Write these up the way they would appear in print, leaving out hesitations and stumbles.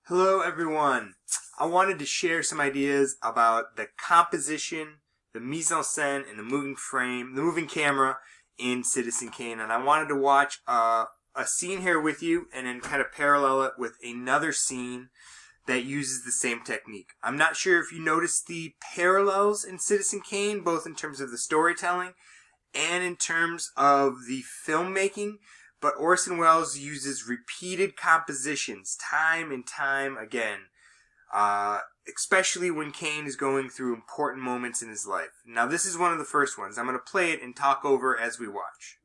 Hello everyone. I wanted to share some ideas about the composition, the mise-en-scène, and the moving camera in Citizen Kane. And I wanted to watch a scene here with you and then kind of parallel it with another scene that uses the same technique. I'm not sure if you noticed the parallels in Citizen Kane, both in terms of the storytelling and in terms of the filmmaking. But Orson Welles uses repeated compositions time and time again, especially when Kane is going through important moments in his life. Now, this is one of the first ones. I'm going to play it and talk over as we watch.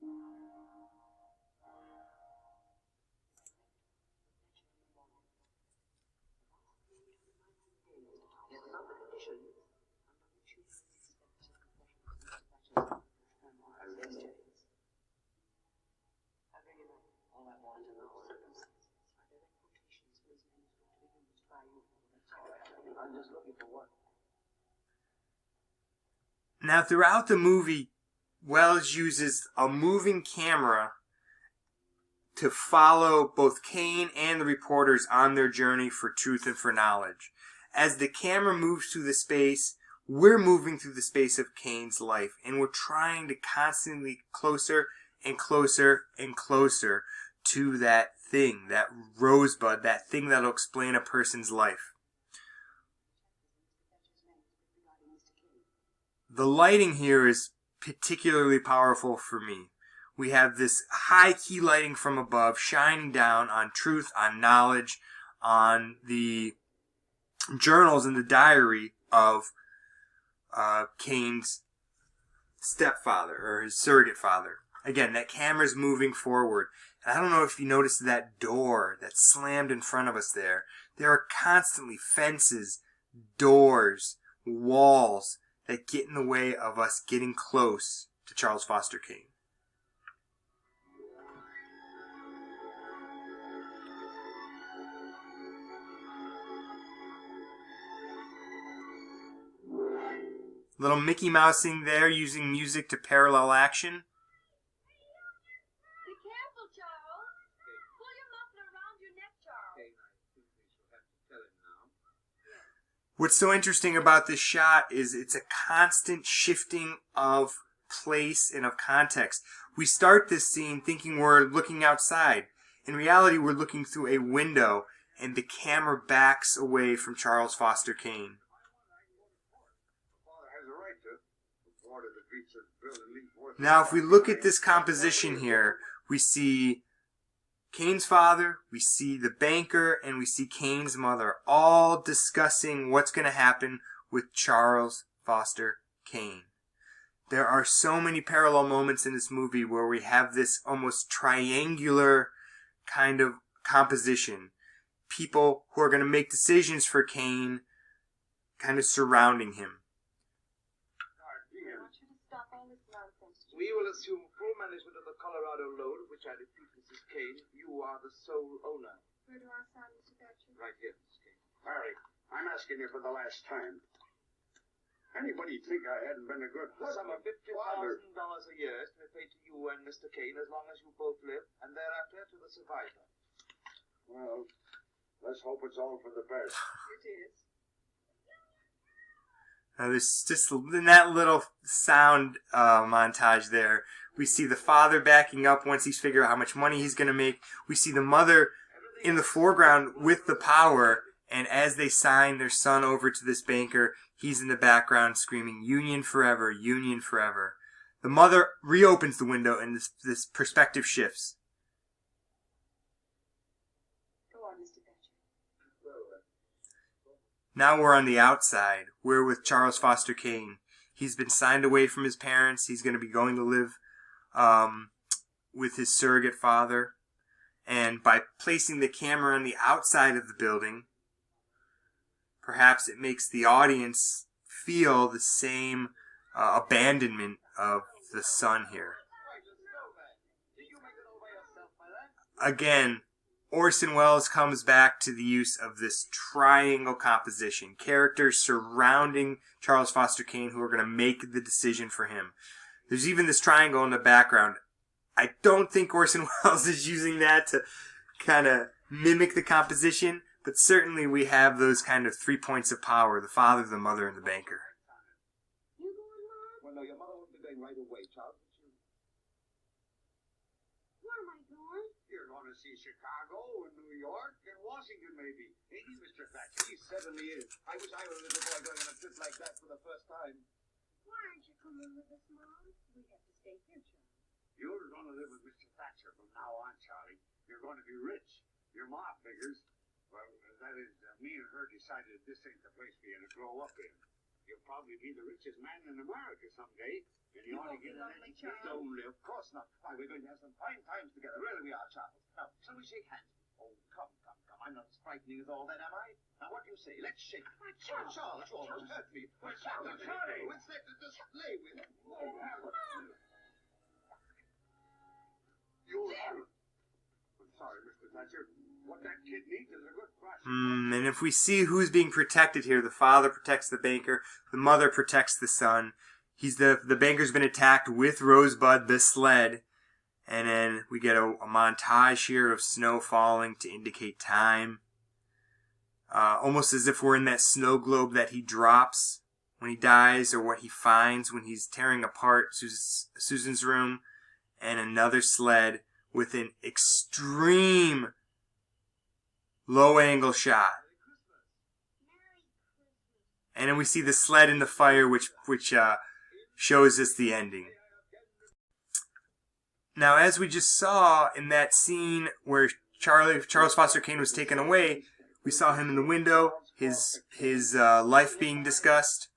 I'm just looking for one. Now, throughout the movie, Welles uses a moving camera to follow both Kane and the reporters on their journey for truth and for knowledge. As the camera moves through the space, we're moving through the space of Kane's life, and we're trying to constantly closer and closer and closer to that thing, that rosebud, that thing that'll explain a person's life. The lighting here is particularly powerful for me. We have this high key lighting from above shining down on truth, on knowledge, on the journals and the diary of Kane's stepfather, or his surrogate father. Again, that camera's moving forward. And I don't know if you noticed that door that slammed in front of us there. There are constantly fences, doors, walls that get in the way of us getting close to Charles Foster Kane. Little Mickey Mousing there, using music to parallel action. Be careful, Charles. Pull your muffler around your neck, Charles. What's so interesting about this shot is it's a constant shifting of place and of context. We start this scene thinking we're looking outside. In reality, we're looking through a window, and the camera backs away from Charles Foster Kane. Now, if we look at this composition here, we see Kane's father, we see the banker, and we see Kane's mother, all discussing what's going to happen with Charles Foster Kane. There are so many parallel moments in this movie where we have this almost triangular kind of composition. People who are going to make decisions for Kane kind of surrounding him. We will assume full management of the Colorado load, which I repeat, Mrs. Kane, you are the sole owner. Where do I sign, Mr. Thatcher? Right here, Mrs. Kane. Harry, I'm asking you for the last time. Anybody think I hadn't been a good The sum of husband? $50,000 a year is to be paid to you and Mr. Kane as long as you both live, and thereafter to the survivor. Well, let's hope it's all for the best. It is. Now, there's just in that little sound montage there, we see the father backing up once he's figured out how much money he's going to make. We see the mother in the foreground with the power, and as they sign their son over to this banker, he's in the background screaming, "Union forever, Union forever." The mother reopens the window, and this perspective shifts. Go on, Mr. Thatcher. Now we're on the outside. We're with Charles Foster Kane. He's been signed away from his parents. He's going to be going to live with his surrogate father. And by placing the camera on the outside of the building, perhaps it makes the audience feel the same abandonment of the son here. Again, Orson Welles comes back to the use of this triangle composition. Characters surrounding Charles Foster Kane who are going to make the decision for him. There's even this triangle in the background. I don't think Orson Welles is using that to kind of mimic the composition, but certainly we have those kind of 3 points of power: the father, the mother, and the banker. You going, Mom? Well, no, your mother won't be going right away, Charles. Where am I going? You're going to see Chicago and New York and Washington, maybe. Ain't he, Mr. Thatcher? He certainly is. I wish I were a little boy going on a trip like that for the first time. Why aren't you coming with us, Mom? We have to stay here, Charlie. You're going to live with Mr. Thatcher from now on, Charlie. You're going to be rich. Your ma figures, well, that is, me and her decided this ain't the place for you to grow up in. You'll probably be the richest man in America someday, and you ought to get an education. Only, of course not. Why, we're going to have some fine times together. Really we are, Charles. Now, shall we shake hands? Oh, come. I'm not as frightening as all that, am I? Now, what do you say? Let's shake. Charles, you almost hurt me. Well, Charlie, what's that to play with? I'm sorry, Mr. Thatcher. What that kid needs is a good brush. And if we see who's being protected here, the father protects the banker, the mother protects the son. The banker's been attacked with Rosebud, the sled. And then we get a montage here of snow falling to indicate time. Almost as if we're in that snow globe that he drops when he dies, or what he finds when he's tearing apart Susan's room. And another sled with an extreme low-angle shot. And then we see the sled in the fire, which shows us the ending. Now, as we just saw in that scene where Charles Foster Kane was taken away, we saw him in the window, his life being discussed,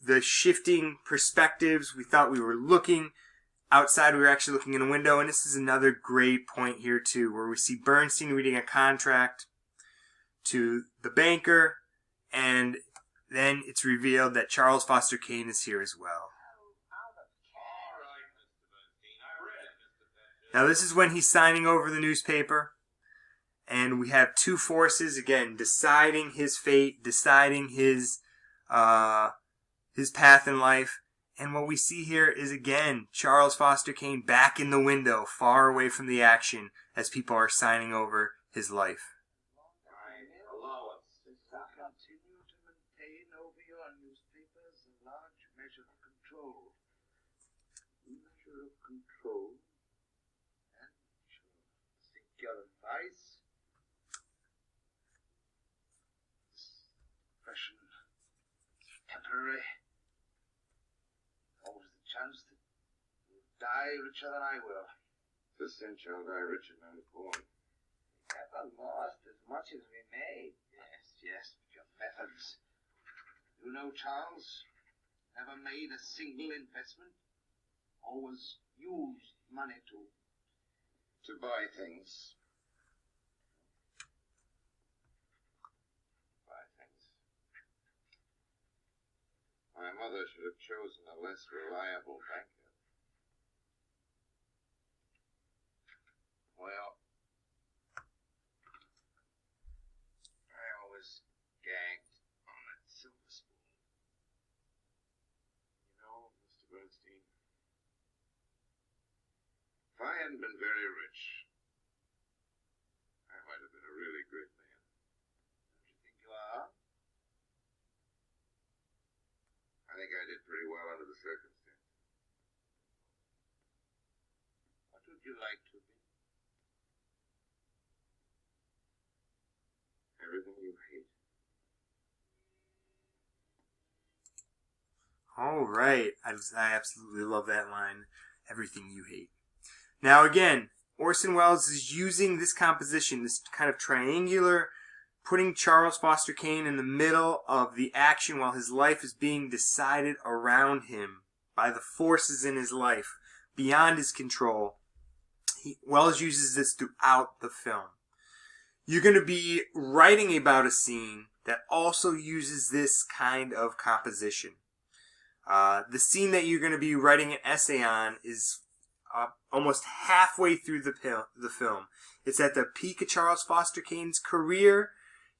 the shifting perspectives. We thought we were looking outside, we were actually looking in a window, and this is another great point here too, where we see Bernstein reading a contract to the banker, and then it's revealed that Charles Foster Kane is here as well. Now this is when he's signing over the newspaper, and we have two forces again deciding his fate, deciding his path in life. And what we see here is again Charles Foster Kane back in the window, far away from the action, as people are signing over his life. Continue to maintain over your newspapers a large measure of control. Measure of control. And seek your advice. Impression temporary. Always the chance that you'll die richer than I will. This cinch I'll die richer than I was born. We haven't lost as much as we made. Yes, but your methods. You know, Charles, never made a single investment. Always used money to buy things. My mother should have chosen a less reliable banker. Well, I always gagged on that silver spoon. You know, Mr. Bernstein, if I hadn't been very rich, I might have been a really great man. Don't you think you are? I think I did pretty well under the circumstances. What would you like to be? Everything you hate. All right. I absolutely love that line. Everything you hate. Now again, Orson Welles is using this composition, this kind of triangular, putting Charles Foster Kane in the middle of the action while his life is being decided around him by the forces in his life, beyond his control. Welles uses this throughout the film. You're going to be writing about a scene that also uses this kind of composition. The scene that you're going to be writing an essay on is almost halfway through the film. It's at the peak of Charles Foster Kane's career.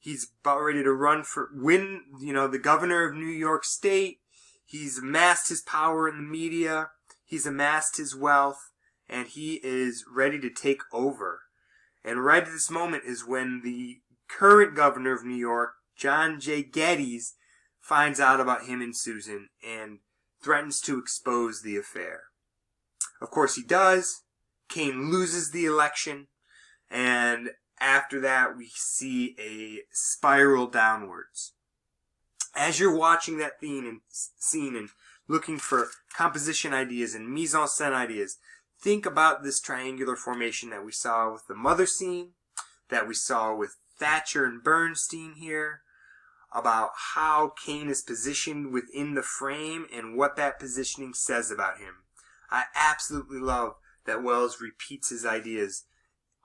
He's about ready to win, the governor of New York State. He's amassed his power in the media. He's amassed his wealth, and he is ready to take over. And right at this moment is when the current governor of New York, John J. Geddes, finds out about him and Susan and threatens to expose the affair. Of course he does. Kane loses the election, and after that we see a spiral downwards. As you're watching that scene and looking for composition ideas and mise-en-scène ideas, think about this triangular formation that we saw with the mother scene, that we saw with Thatcher and Bernstein here, about how Kane is positioned within the frame and what that positioning says about him. I absolutely love that Wells repeats his ideas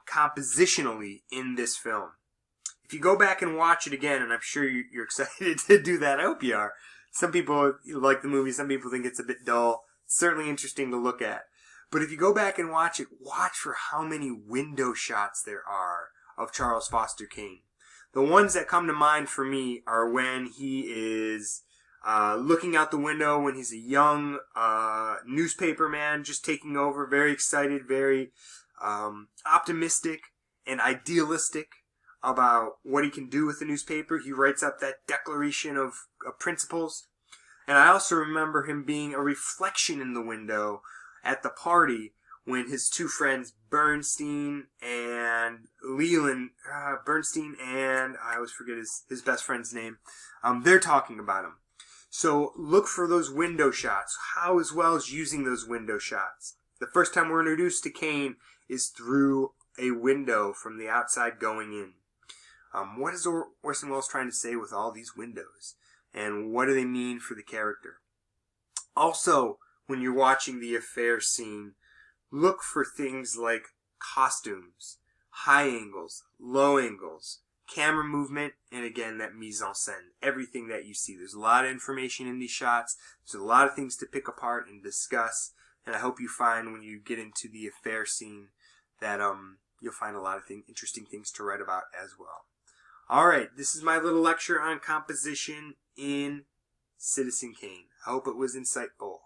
compositionally in this film. If you go back and watch it again, and I'm sure you're excited to do that, I hope you are. Some people like the movie, some people think it's a bit dull. It's certainly interesting to look at. But if you go back and watch it, watch for how many window shots there are of Charles Foster Kane. The ones that come to mind for me are when he is looking out the window, when he's a young newspaper man just taking over, very excited, very optimistic and idealistic about what he can do with the newspaper. He writes up that declaration of principles. And I also remember him being a reflection in the window at the party when his two friends, Bernstein and Leland, Bernstein and, I always forget his best friend's name, they're talking about him. So look for those window shots. How is Wells using those window shots? The first time we're introduced to Kane is through a window from the outside going in. What is Orson Welles trying to say with all these windows? And what do they mean for the character? Also, when you're watching the affair scene, look for things like costumes, high angles, low angles, camera movement, and again, that mise-en-scène. Everything that you see. There's a lot of information in these shots. There's a lot of things to pick apart and discuss. And I hope you find when you get into the affair scene that you'll find a lot of interesting things to write about as well. Alright, this is my little lecture on composition in Citizen Kane. I hope it was insightful.